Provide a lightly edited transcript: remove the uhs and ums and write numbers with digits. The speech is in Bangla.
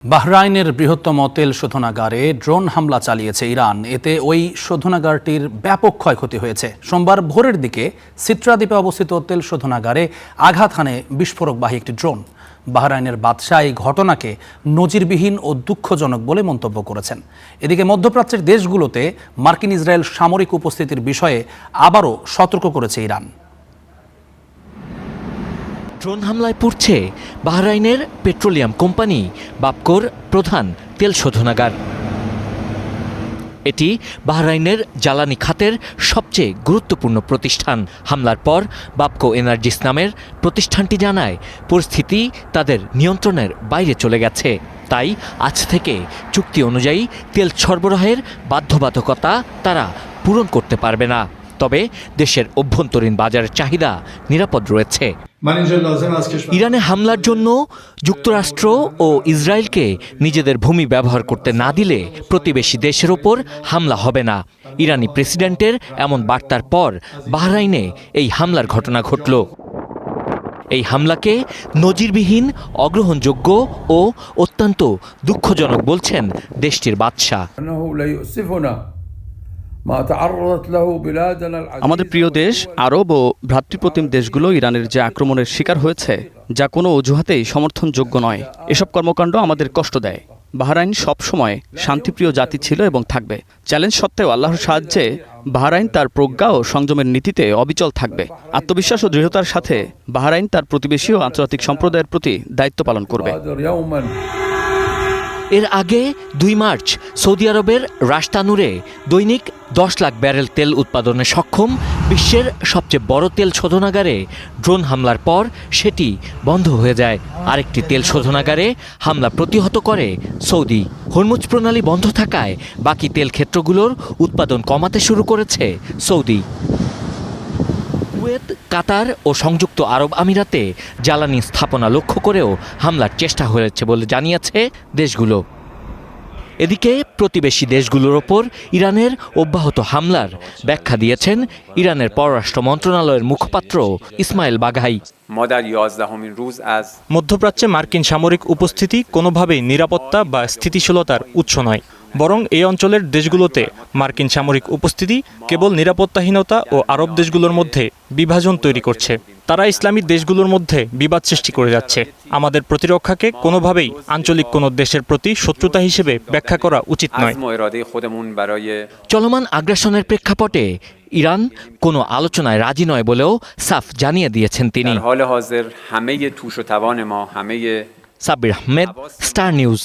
বাহরাইনের বৃহত্তম তেল শোধনাগারে ড্রোন হামলা চালিয়েছে ইরান। এতে ওই শোধনাগারটির ব্যাপক ক্ষয়ক্ষতি হয়েছে। সোমবার ভোরের দিকে সিট্রা দ্বীপে অবস্থিত তেল শোধনাগারে আঘাত হানে বিস্ফোরকবাহী একটি ড্রোন। বাহরাইনের বাদশাহ এই ঘটনাকে নজিরবিহীন ও দুঃখজনক বলে মন্তব্য করেছেন। এদিকে মধ্যপ্রাচ্যের দেশগুলোতে মার্কিন ইসরায়েল সামরিক উপস্থিতির বিষয়ে আবারও সতর্ক করেছে ইরান। ড্রোন হামলায় পুড়ছে বাহরাইনের পেট্রোলিয়াম কোম্পানি বাপকোর প্রধান তেল শোধনাগার। এটি বাহরাইনের জ্বালানি খাতের সবচেয়ে গুরুত্বপূর্ণ প্রতিষ্ঠান। হামলার পর বাপকো এনার্জিস নামের প্রতিষ্ঠানটি জানায় পরিস্থিতি তাদের নিয়ন্ত্রণের বাইরে চলে গেছে। তাই আজ থেকে চুক্তি অনুযায়ী তেল সরবরাহের বাধ্যবাধকতা তারা পূরণ করতে পারবে না। তবে দেশের অভ্যন্তরীণ বাজারের চাহিদা নিরাপদ রয়েছে। ইরানে হামলার জন্য যুক্তরাষ্ট্র ও ইসরায়েলকে নিজেদের ভূমি ব্যবহার করতে না দিলে প্রতিবেশী দেশের ওপর হামলা হবে না। ইরানি প্রেসিডেন্টের এমন বার্তার পর বাহরাইনে এই হামলার ঘটনা ঘটল। এই হামলাকে নজিরবিহীন, অগ্রহণযোগ্য ও অত্যন্ত দুঃখজনক বলছেন দেশটির বাদশাহ। আমাদের প্রিয় দেশ আরব ও ভ্রাতৃপ্রতিম দেশগুলো ইরানের যে আক্রমণের শিকার হয়েছে, যা কোনো অজুহাতেই সমর্থনযোগ্য নয়। এসব কর্মকাণ্ড আমাদের কষ্ট দেয়। বাহরাইন সবসময় শান্তিপ্রিয় জাতি ছিল এবং থাকবে। চ্যালেঞ্জ সত্ত্বেও আল্লাহর সাহায্যে বাহরাইন তার প্রজ্ঞা ও সংযমের নীতিতে অবিচল থাকবে। আত্মবিশ্বাস ও দৃঢ়তার সাথে বাহরাইন তার প্রতিবেশী ও আন্তর্জাতিক সম্প্রদায়ের প্রতি দায়িত্ব পালন করবে। এর আগে ২ মার্চ সৌদি আরবের রাশতানুরে দৈনিক ১০ লাখ ব্যারেল তেল উৎপাদনে সক্ষম বিশ্বের সবচেয়ে বড় তেল শোধনাগারে ড্রোন হামলার পর সেটি বন্ধ হয়ে যায়। আরেকটি তেল শোধনাগারে হামলা প্রতিহত করে সৌদি। হরমুজ প্রণালী বন্ধ থাকায় বাকি তেল ক্ষেত্রগুলোর উৎপাদন কমাতে শুরু করেছে সৌদি। কুয়েত, কাতার ও সংযুক্ত আরব আমিরাতে জ্বালানি স্থাপনা লক্ষ্য করেও হামলার চেষ্টা হয়েছে বলে জানিয়েছে দেশগুলো। এদিকে প্রতিবেশী দেশগুলোর ওপর ইরানের অব্যাহত হামলার ব্যাখ্যা দিয়েছেন ইরানের পররাষ্ট্র মন্ত্রণালয়ের মুখপাত্র ইসমাইল বাঘাই। মধ্যপ্রাচ্যে মার্কিন সামরিক উপস্থিতি কোনোভাবেই নিরাপত্তা বা স্থিতিশীলতার উৎস নয়, বরং এই অঞ্চলের দেশগুলোতে মার্কিন সামরিক উপস্থিতি কেবল নিরাপত্তাহীনতা ও আরব দেশগুলোর মধ্যে বিভাজন তৈরি করছে। তারা ইসলামী দেশগুলোর মধ্যে বিবাদ সৃষ্টি করে যাচ্ছে। আমাদের প্রতিরক্ষাকে কোনোভাবেই আঞ্চলিক কোনো দেশের প্রতি শত্রুতা হিসেবে ব্যাখ্যা করা উচিত নয়। চলমান আগ্রাসনের প্রেক্ষাপটে ইরান কোনো আলোচনায় রাজি নয় বলেও সাফ জানিয়ে দিয়েছেন তিনি। Sabbir Ahmed, star news.